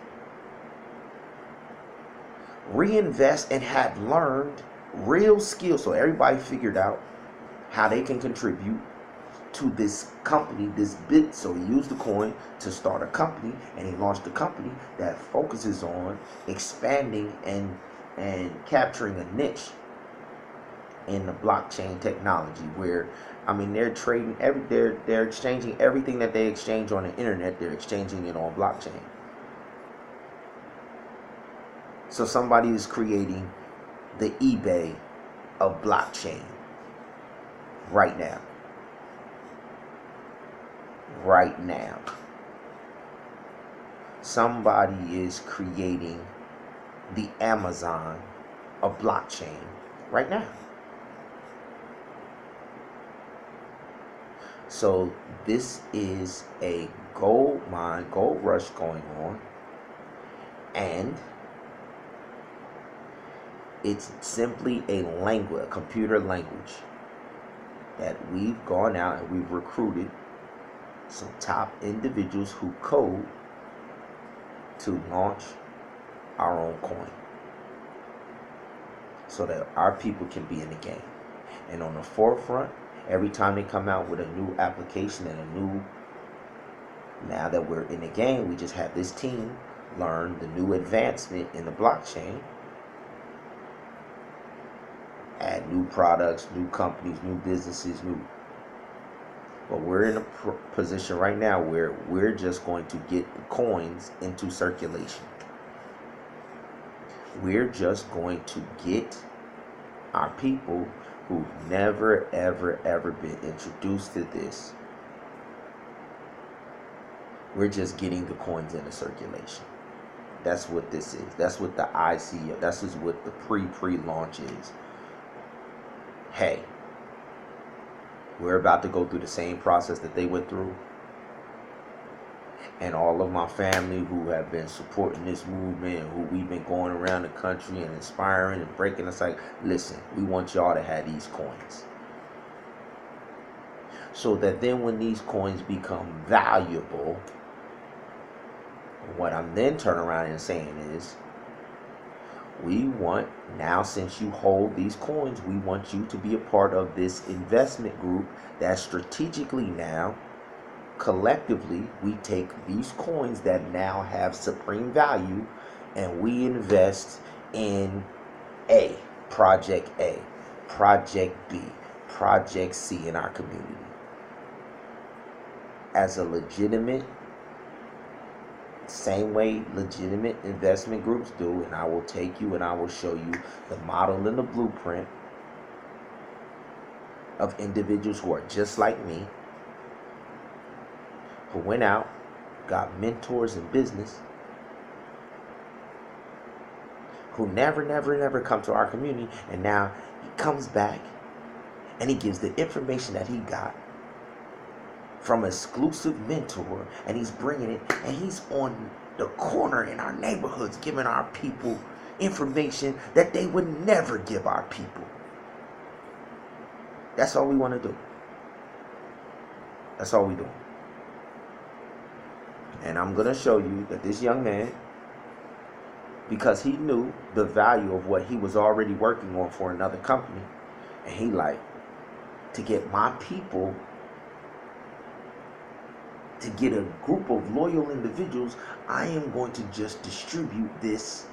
reinvest and have learned real skills. So everybody figured out how they can contribute to this company, this bit. So he used the coin to start a company, and he launched a company that focuses on expanding and capturing a niche in the blockchain technology, where they're trading they're exchanging everything that they exchange on the internet, they're exchanging it on blockchain. So somebody is creating the eBay of blockchain right now. Right now. Somebody is creating the Amazon of blockchain right now. So this is a gold mine, gold rush going on, and it's simply a language, a computer language that we've gone out and we've recruited some top individuals who code to launch our own coin so that our people can be in the game. And on the forefront, every time they come out with a new application and a new, now that we're in the game, we just have this team learn the new advancement in the blockchain, add new products, new companies, new businesses, but we're in a position right now where we're just going to get the coins into circulation. We're just going to get our people who've never, ever been introduced to this. We're just getting the coins into circulation. That's what this is. That's what the ICO, that's just what the pre-launch is. Hey, we're about to go through the same process that they went through. And all of my family who have been supporting this movement and who we've been going around the country and inspiring and breaking us, like, listen, we want y'all to have these coins. So that then when these coins become valuable, what I'm then turning around and saying is, we want, now since you hold these coins, we want you to be a part of this investment group that strategically now, collectively, we take these coins that now have supreme value and we invest in Project A, Project B, Project C in our community. As a legitimate, same way legitimate investment groups do, and I will take you and I will show you the model and the blueprint of individuals who are just like me, who went out, got mentors in business, who never come to our community, and now he comes back and he gives the information that he got from an exclusive mentor, and he's bringing it, and he's on the corner in our neighborhoods giving our people information that they would never give our people. That's all we want to do. That's all we do. And I'm going to show you that this young man, because he knew the value of what he was already working on for another company, and he like, to get my people, to get a group of loyal individuals, I am going to just distribute this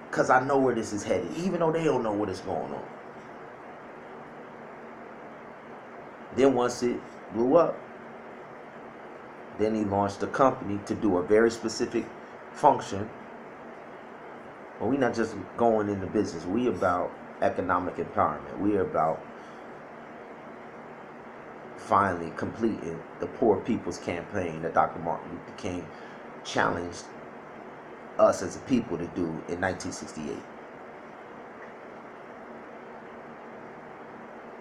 because I know where this is headed, even though they don't know what is going on. Then once it blew up, then he launched a company to do a very specific function. But we're not just going into business. We about economic empowerment. We are about finally completing the Poor People's Campaign that Dr. Martin Luther King challenged us as a people to do in 1968.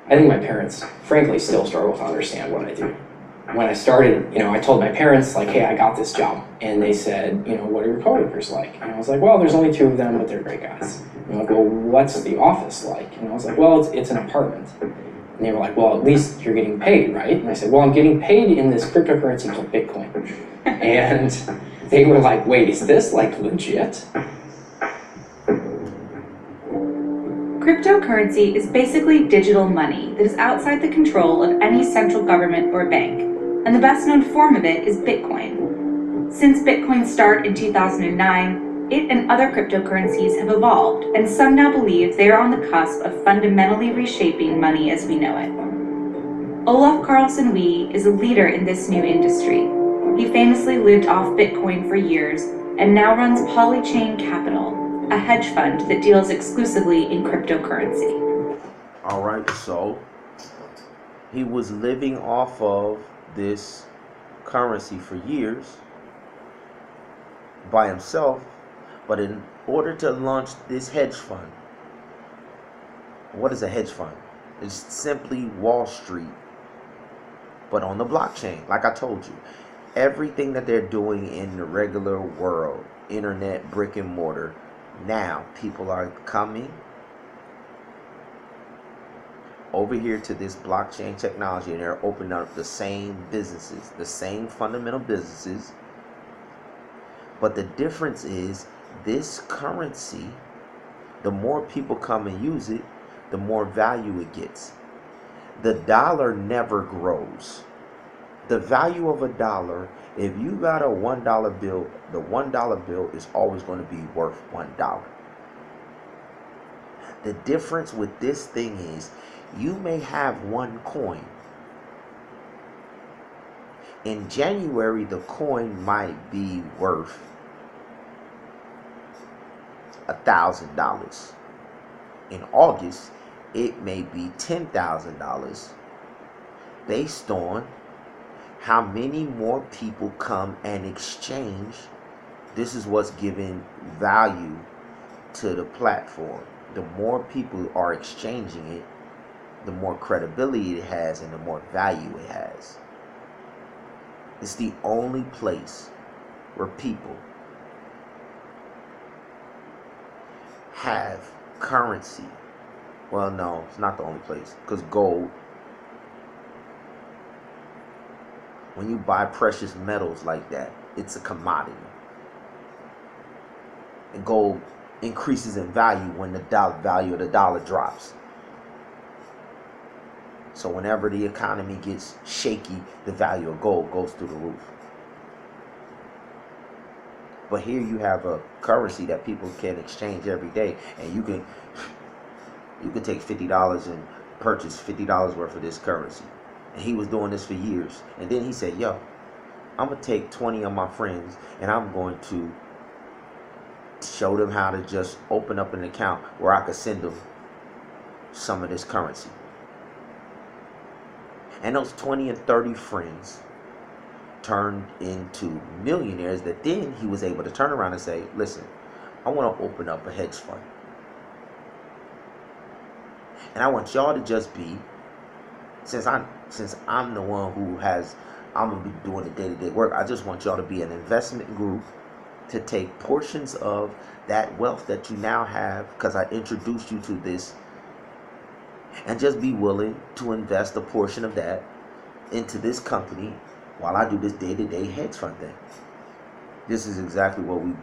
I think my parents, frankly, still struggle to understand what I do. When I started, I told my parents, like, hey, I got this job. And they said, what are your coworkers like? And I was like, well, there's only 2 of them, but they're great guys. And they're like, well, what's the office like? And I was like, well, it's an apartment. And they were like, well, at least you're getting paid, right? And I said, well, I'm getting paid in this cryptocurrency called Bitcoin. And they were like, wait, is this like legit? Cryptocurrency is basically digital money that is outside the control of any central government or bank, and the best known form of it is Bitcoin. Since Bitcoin's start in 2009, it and other cryptocurrencies have evolved, and some now believe they are on the cusp of fundamentally reshaping money as we know it. Olaf Carlson Wee is a leader in this new industry. He famously lived off Bitcoin for years and now runs Polychain Capital, a hedge fund that deals exclusively in cryptocurrency. All right, so he was living off of this currency for years by himself, but in order to launch this hedge fund, what is a hedge fund? It's simply Wall Street, but on the blockchain. Like I told you, everything that they're doing in the regular world, internet, brick and mortar, now people are coming over here to this blockchain technology, and they're opening up the same businesses, the same fundamental businesses. But the difference is this currency, the more people come and use it, the more value it gets. The dollar never grows. The value of a dollar, if you got a $1 bill, the $1 bill is always going to be worth $1. The difference with this thing is you may have one coin. In January, the coin might be worth $1,000. In August, it may be $10,000 based on how many more people come and exchange. This is what's giving value to the platform. The more people are exchanging it, the more credibility it has and the more value it has. It's the only place where people have currency. Well, no, it's not the only place, because gold, when you buy precious metals like that, it's a commodity. And gold increases in value when the value of the dollar drops. So whenever the economy gets shaky, the value of gold goes through the roof. But here you have a currency that people can exchange every day, and you can take $50 and purchase $50 worth of this currency. And he was doing this for years. And then he said, yo, I'm going to take 20 of my friends and I'm going to show them how to just open up an account where I could send them some of this currency. And those 20 and 30 friends turned into millionaires that then he was able to turn around and say, listen, I want to open up a hedge fund. And I want y'all to just be, since I'm the one I'm going to be doing the day-to-day work, I just want y'all to be an investment group to take portions of that wealth that you now have, because I introduced you to this, and just be willing to invest a portion of that into this company while I do this day-to-day hedge fund thing. This is exactly what we're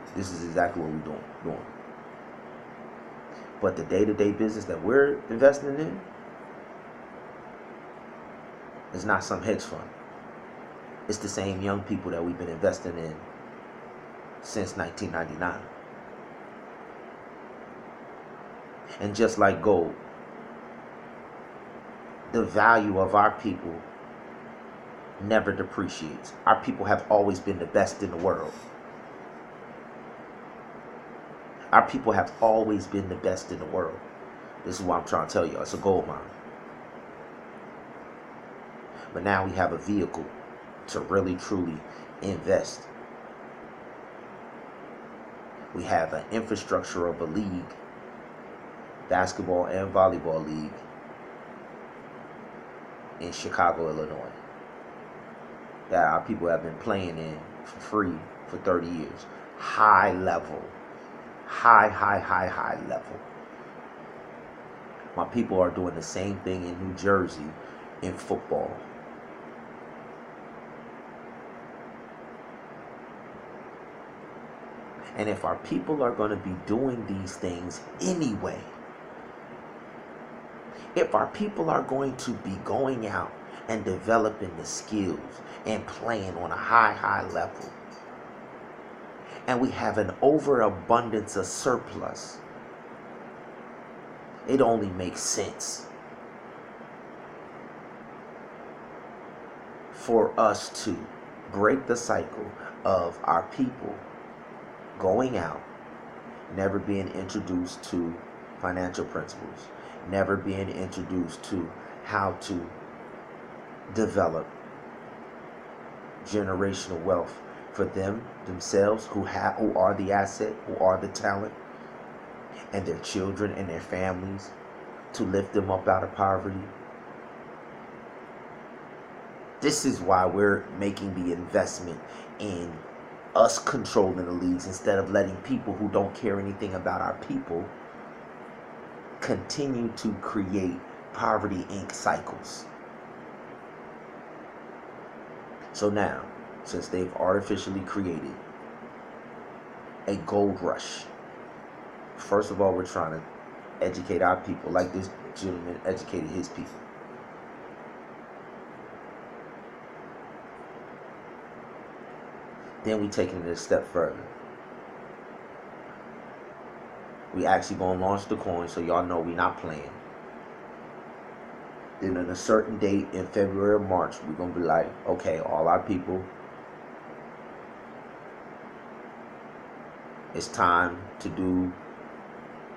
doing. But the day-to-day business that we're investing in is not some hedge fund. It's the same young people that we've been investing in since 1999. And just like gold, the value of our people never depreciates. Our people have always been the best in the world. Our people have always been the best in the world. This is what I'm trying to tell you. It's a gold mine. But now we have a vehicle to really, truly invest. We have an infrastructure of a league, basketball and volleyball league, in Chicago, Illinois, that our people have been playing in for free for 30 years. High level. High level. My people are doing the same thing in New Jersey in football. And if our people are going to be doing these things anyway, if our people are going to be going out and developing the skills and playing on a high level, and we have an overabundance of surplus, it only makes sense for us to break the cycle of our people going out, never being introduced to financial principles, never being introduced to how to develop generational wealth for themselves, who are the asset, who are the talent, and their children and their families, to lift them up out of poverty. This is why we're making the investment in us controlling the leagues instead of letting people who don't care anything about our people continue to create Poverty Inc. cycles. So now, since they've artificially created a gold rush, first of all, we're trying to educate our people like this gentleman educated his people. Then we taking it a step further. We actually gonna launch the coin, so y'all know we not playing. Then at a certain date in February or March, we're gonna be like, okay, all our people, it's time to do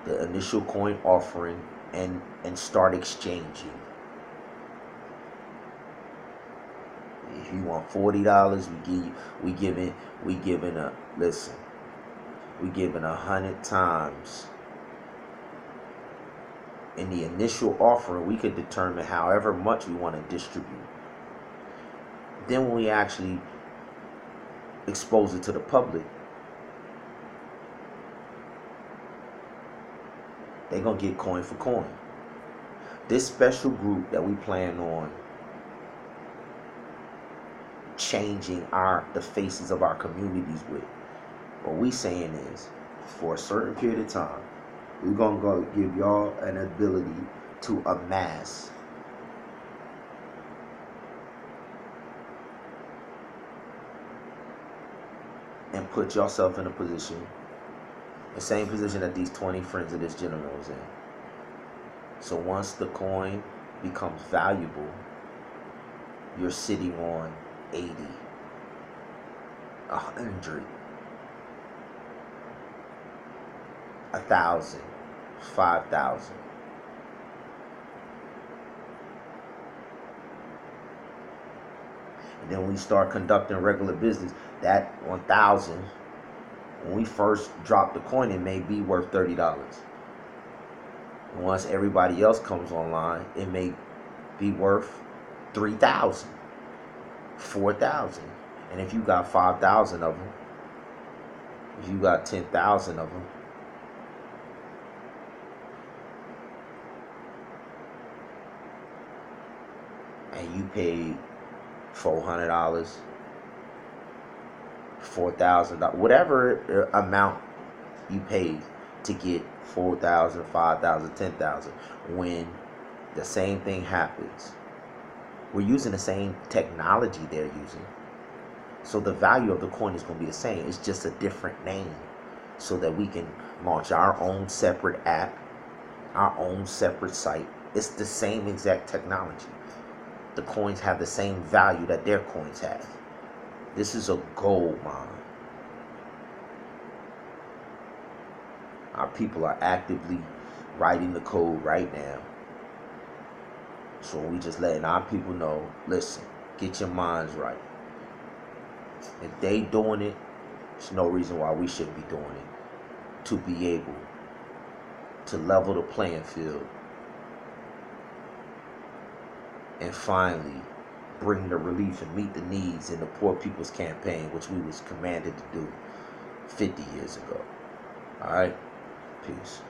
the initial coin offering and start exchanging. If you want $40, we giving 100 times. In the initial offering, we could determine however much we want to distribute. Then when we actually expose it to the public, they're going to get coin for coin. This special group that we plan on changing the faces of our communities with, what we saying is, for a certain period of time, we're going to go give y'all an ability to amass and put yourself in a position, the same position that these 20 friends of this gentleman was in. So once the coin becomes valuable, you're sitting on 80, 100, 1,000, 5,000. And then when we start conducting regular business, that 1,000, when we first drop the coin, it may be worth $30. And once everybody else comes online, it may be worth 3,000, 4,000. And if you got 5,000 of them, if you got 10,000 of them, and you paid $400, $4,000, whatever amount you paid to get 4,000, 5,000, 10,000, when the same thing happens, we're using the same technology they're using. So the value of the coin is going to be the same. It's just a different name, so that we can launch our own separate app, our own separate site. It's the same exact technology. The coins have the same value that their coins have. This is a gold mine. Our people are actively writing the code right now. So we just letting our people know, listen, get your minds right. If they doing it, there's no reason why we shouldn't be doing it. To be able to level the playing field and finally bring the relief and meet the needs in the Poor People's Campaign, which we was commanded to do 50 years ago. All right? Peace.